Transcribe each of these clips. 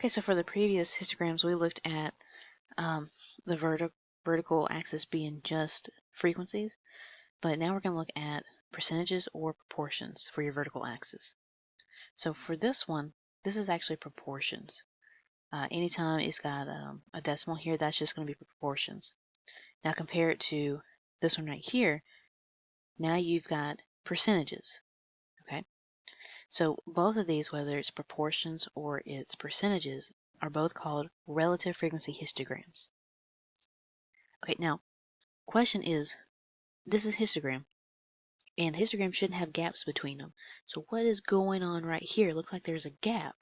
Okay, so for the previous histograms, we looked at the vertical axis being just frequencies, but now we're going to look at percentages or proportions for your vertical axis. So for this one, this is actually proportions. Anytime it's got a decimal here, that's just going to be proportions. Now compare it to this one right here. Now you've got percentages. Okay, so both of these, whether it's proportions or it's percentages, are both called relative frequency histograms. Okay, now question is, this is histogram, and histograms shouldn't have gaps between them. So what is going on right here? It looks like there's a gap.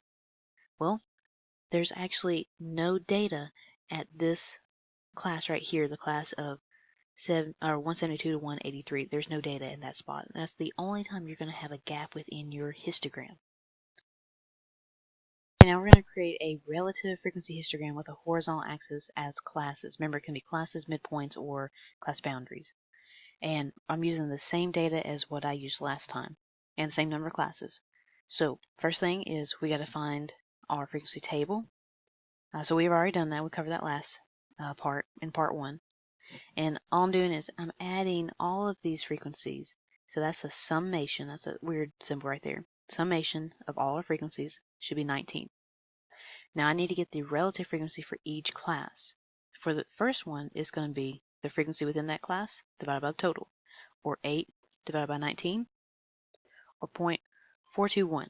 Well, there's actually no data at this class right here, the class of 172 to 183. There's no data in that spot. That's the only time you're going to have a gap within your histogram. Now we're going to create a relative frequency histogram with a horizontal axis as classes. Remember, it can be classes, midpoints, or class boundaries. And I'm using the same data as what I used last time, and the same number of classes. So first thing is we got to find our frequency table. So we've already done that. We covered that last part in part 1. And all I'm doing is I'm adding all of these frequencies. So that's a summation. That's a weird symbol right there. Summation of all our frequencies should be 19. Now I need to get the relative frequency for each class. For the first one, it's going to be the frequency within that class divided by the total, or 8 divided by 19, or 0.421.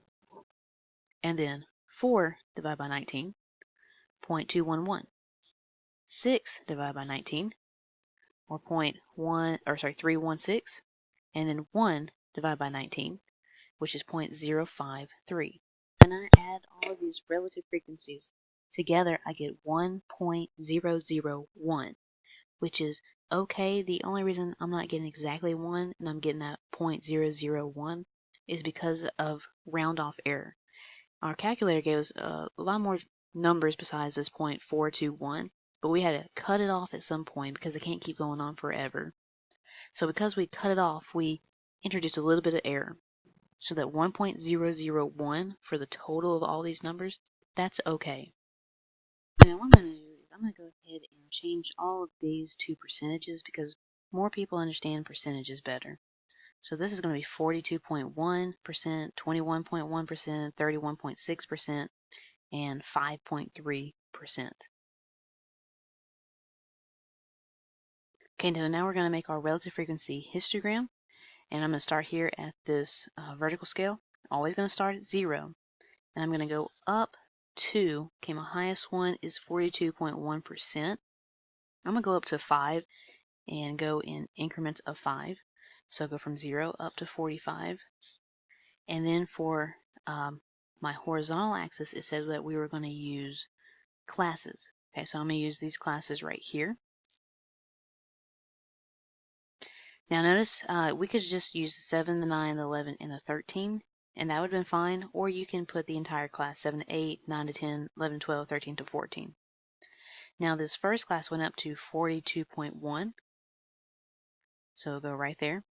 And then 4 divided by 19, 0.211. 6 divided by 19, or 316, and then 1 divided by 19, which is 0.053. When I add all of these relative frequencies together, I get 1.001, which is okay. The only reason I'm not getting exactly 1 and I'm getting that 0.001 is because of round off error. Our calculator gave us a lot more numbers besides this 0.421, but we had to cut it off at some point because it can't keep going on forever. So because we cut it off, we introduced a little bit of error. So that 1.001 for the total of all these numbers, that's okay. Now what I'm going to do is I'm going to go ahead and change all of these to percentages because more people understand percentages better. So this is going to be 42.1%, 21.1%, 31.6%, and 5.3%. Okay, now we're going to make our relative frequency histogram. And I'm going to start here at this vertical scale. Always going to start at 0. And I'm going to go up to, okay, my highest one is 42.1%. I'm going to go up to 5 and go in increments of 5. So go from 0 up to 45. And then for my horizontal axis, it says that we were going to use classes. Okay, so I'm going to use these classes right here. Now notice we could just use the 7, the 9, the 11, and the 13, and that would have been fine. Or you can put the entire class, 7 to 8, 9 to 10, 11 to 12, 13 to 14. Now this first class went up to 42.1, so go right there.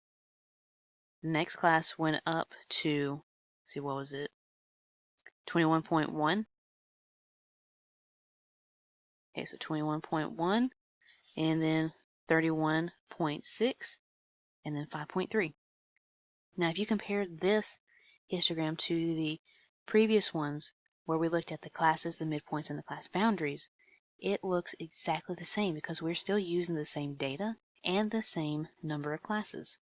The next class went up to, let's see, what was it? 21.1. Okay, so 21.1, and then 31.6, and then 5.3. Now if you compare this histogram to the previous ones where we looked at the classes, the midpoints, and the class boundaries, it looks exactly the same because we're still using the same data and the same number of classes.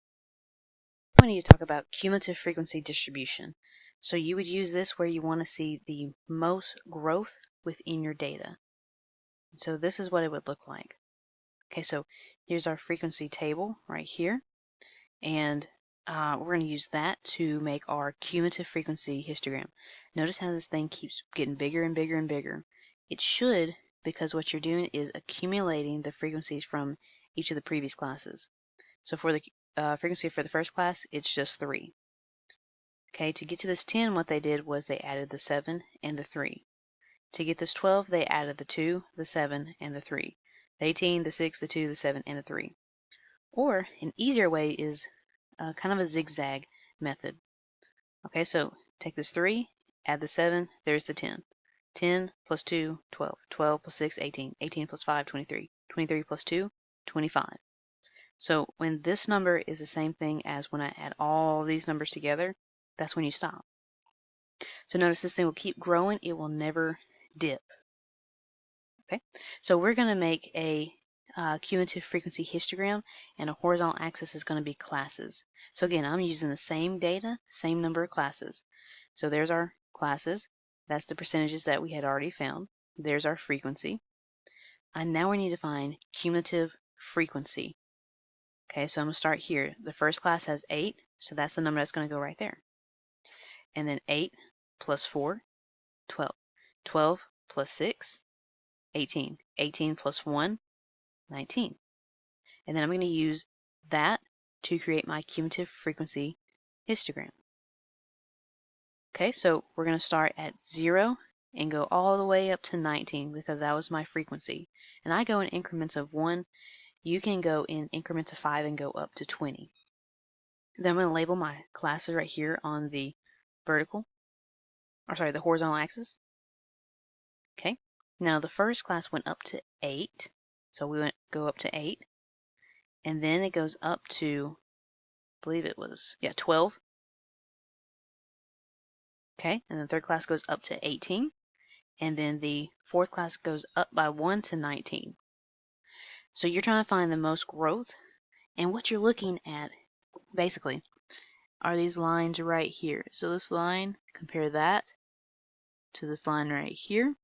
We need to talk about cumulative frequency distribution. So you would use this where you want to see the most growth within your data. So this is what it would look like. Okay, so here's our frequency table right here, and we're going to use that to make our cumulative frequency histogram. Notice how this thing keeps getting bigger and bigger and bigger. It should, because what you're doing is accumulating the frequencies from each of the previous classes. So for the frequency for the first class, it's just 3. Okay, to get to this 10, what they did was they added the 7 and the 3. To get this 12, they added the 2, the 7, and the 3. The 18, the 6, the 2, the 7, and the 3. Or an easier way is kind of a zigzag method. Okay, so take this 3, add the 7, there's the 10. 10 plus 2, 12. 12 plus 6, 18. 18 plus 5, 23. 23 plus 2, 25. So when this number is the same thing as when I add all these numbers together, that's when you stop. So notice this thing will keep growing. It will never dip. Okay, so we're going to make a cumulative frequency histogram, and a horizontal axis is going to be classes. So again, I'm using the same data, same number of classes. So there's our classes. That's the percentages that we had already found. There's our frequency. And now we need to find cumulative frequency. Okay, so I'm going to start here. The first class has 8, so that's the number that's going to go right there. And then 8 plus 4, 12. 12 plus 6, 18. 18 plus 1, 19. And then I'm going to use that to create my cumulative frequency histogram. Okay, so we're going to start at 0 and go all the way up to 19 because that was my frequency. And I go in increments of 1. You can go in increments of 5 and go up to 20. Then I'm going to label my classes right here on the the horizontal axis. Okay, now the first class went up to 8. So we go up to 8. And then it goes up to, I believe it was, 12. Okay, and the third class goes up to 18. And then the fourth class goes up by 1 to 19. So you're trying to find the most growth, and what you're looking at basically are these lines right here. So this line, compare that to this line right here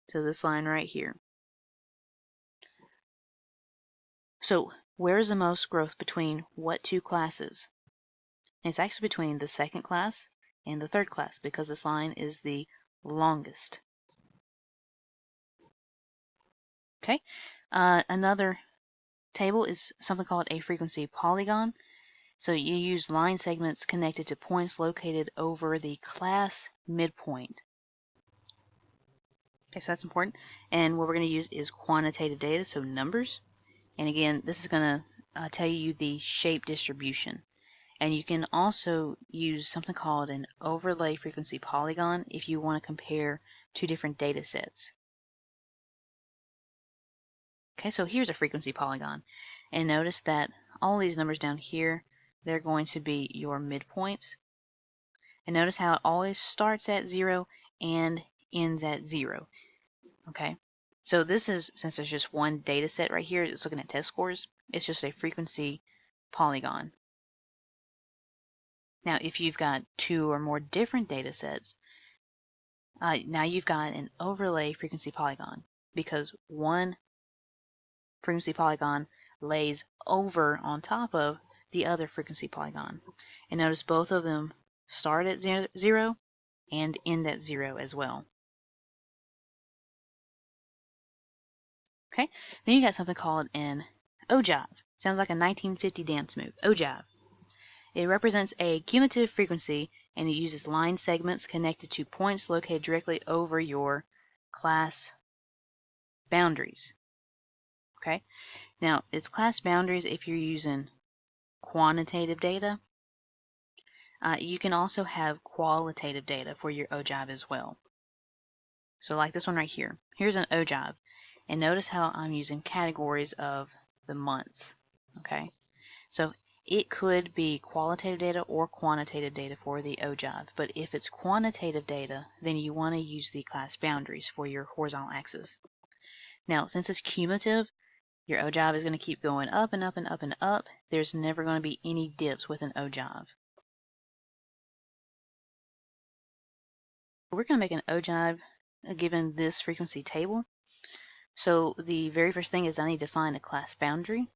to this line right here. So where is the most growth between what two classes? It's actually between the second class and the third class because this line is the longest. Okay, another table is something called a frequency polygon. So you use line segments connected to points located over the class midpoint. Okay, so that's important. And what we're going to use is quantitative data, so numbers. And again, this is going to tell you the shape distribution. And you can also use something called an overlay frequency polygon if you want to compare two different data sets. Okay, so here's a frequency polygon. And notice that all these numbers down here, they're going to be your midpoints. And notice how it always starts at 0 and ends at 0. Okay, so this is, since there's just one data set right here, it's looking at test scores, it's just a frequency polygon. Now, if you've got two or more different data sets, now you've got an overlay frequency polygon because one frequency polygon lays over on top of the other frequency polygon. And notice both of them start at 0 and end at 0 as well. Okay, then you got something called an ogive. Sounds like a 1950 dance move. Ogive. It represents a cumulative frequency and it uses line segments connected to points located directly over your class boundaries. Okay, now it's class boundaries if you're using quantitative data. You can also have qualitative data for your ogive as well. So like this one right here. Here's an ogive. And notice how I'm using categories of the months. Okay, so it could be qualitative data or quantitative data for the ogive. But if it's quantitative data, then you want to use the class boundaries for your horizontal axis. Now, since it's cumulative, your ogive is going to keep going up and up and up and up. There's never going to be any dips with an ogive. We're going to make an ogive given this frequency table. So the very first thing is I need to find a class boundary.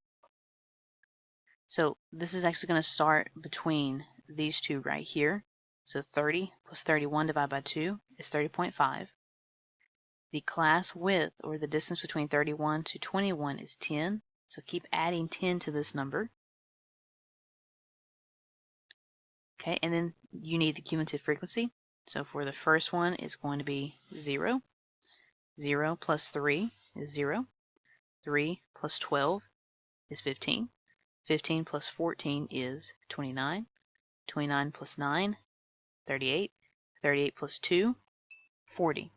So this is actually going to start between these two right here. So 30 plus 31 divided by 2 is 30.5. The class width, or the distance between 31 to 21, is 10. So keep adding 10 to this number. Okay, and then you need the cumulative frequency. So for the first one, it's going to be 0. 0 plus 3 is 0. 3 plus 12 is 15. 15 plus 14 is 29. 29 plus 9, 38. 38 plus 2, 40.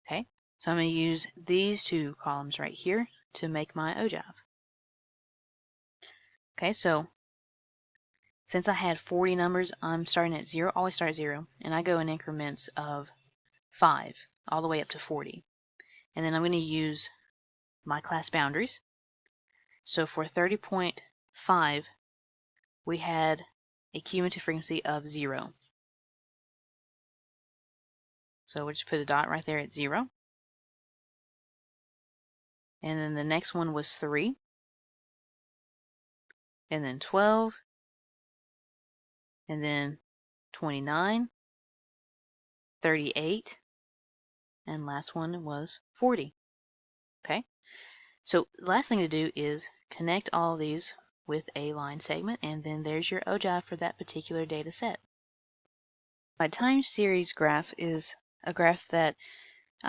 Okay, so I'm going to use these two columns right here to make my ogive. Okay, so since I had 40 numbers, I'm starting at 0, always start at 0, and I go in increments of 5 all the way up to 40. And then I'm going to use my class boundaries. So for 30.5, we had a cumulative frequency of 0. So we'll just put a dot right there at 0. And then the next one was 3. And then 12. And then 29. 38. And last one was 40. Okay? So the last thing to do is connect all these with a line segment, and then there's your ogive for that particular data set. My time series graph is a graph that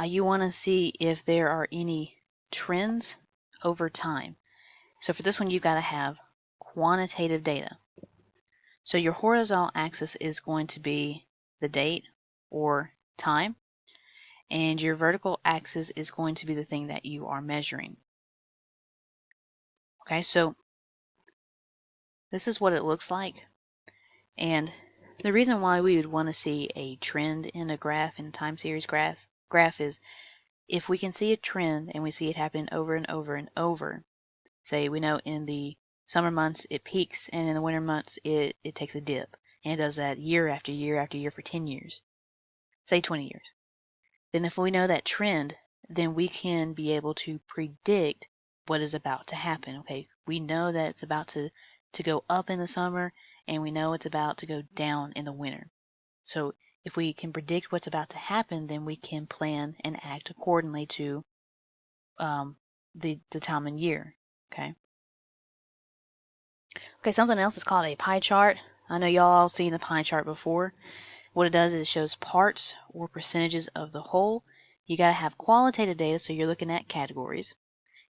you want to see if there are any trends over time. So for this one, you've got to have quantitative data. So your horizontal axis is going to be the date or time, and your vertical axis is going to be the thing that you are measuring. Okay, so this is what it looks like. And the reason why we would want to see a trend in a graph, in a time series graph is if we can see a trend and we see it happen over and over and over. Say we know in the summer months it peaks, and in the winter months it takes a dip. And it does that year after year after year for 10 years. Say 20 years. Then if we know that trend, then we can be able to predict what is about to happen. Okay, we know that it's about to go up in the summer, and we know it's about to go down in the winter. So if we can predict what's about to happen, then we can plan and act accordingly to the time and year. Okay. Okay, something else is called a pie chart. I know y'all all seen a pie chart before. What it does is it shows parts or percentages of the whole. You got to have qualitative data, so you're looking at categories.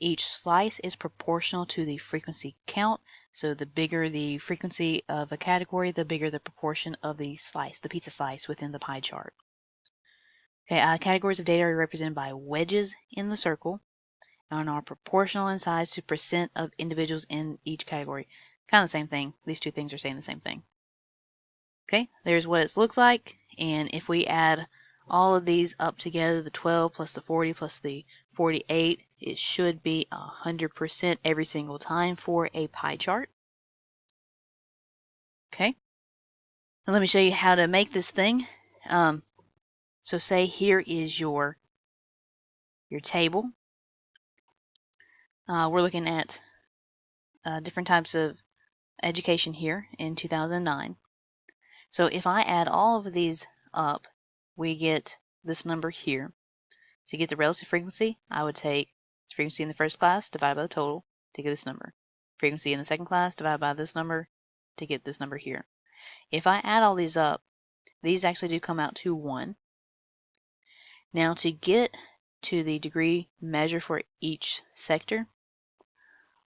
Each slice is proportional to the frequency count. So the bigger the frequency of a category, the bigger the proportion of the slice, the pizza slice within the pie chart. Okay, categories of data are represented by wedges in the circle and are proportional in size to percent of individuals in each category. Kind of the same thing. These two things are saying the same thing. Okay, there's what it looks like, and if we add all of these up together, the 12 plus the 40 plus the 48, it should be 100% every single time for a pie chart. Okay, now let me show you how to make this thing. So say here is your table. We're looking at different types of education here in 2009. So if I add all of these up, we get this number here. To get the relative frequency, I would take the frequency in the first class divided by the total to get this number. Frequency in the second class divided by this number to get this number here. If I add all these up, these actually do come out to 1. Now to get to the degree measure for each sector,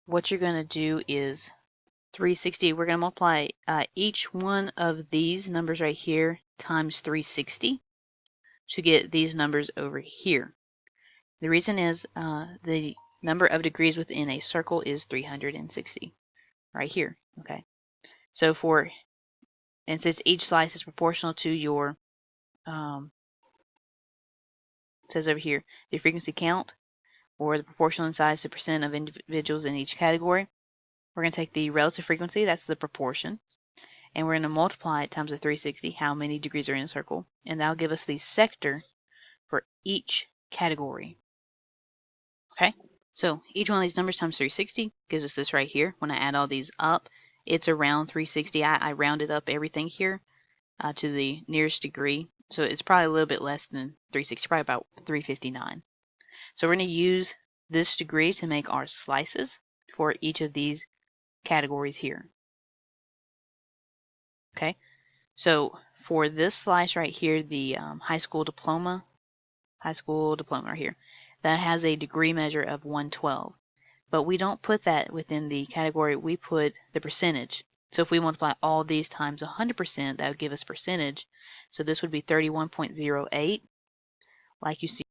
what you're going to do is 360. We're going to multiply each one of these numbers right here times 360 to get these numbers over here. The reason is the number of degrees within a circle is 360 right here. Okay, so and since each slice is proportional to your it says over here the frequency count, or the proportional in size to percent of individuals in each category, we're going to take the relative frequency, that's the proportion, and we're going to multiply it times the 360, how many degrees are in a circle, and that'll give us the sector for each category. Okay, so each one of these numbers times 360 gives us this right here. When I add all these up, it's around 360. I rounded up everything here to the nearest degree, so it's probably a little bit less than 360, probably about 359. So we're going to use this degree to make our slices for each of these categories here. Okay, so for this slice right here, the high school diploma right here, that has a degree measure of 112. But we don't put that within the category, we put the percentage. So if we multiply all these times 100%, that would give us percentage. So this would be 31.08, like you see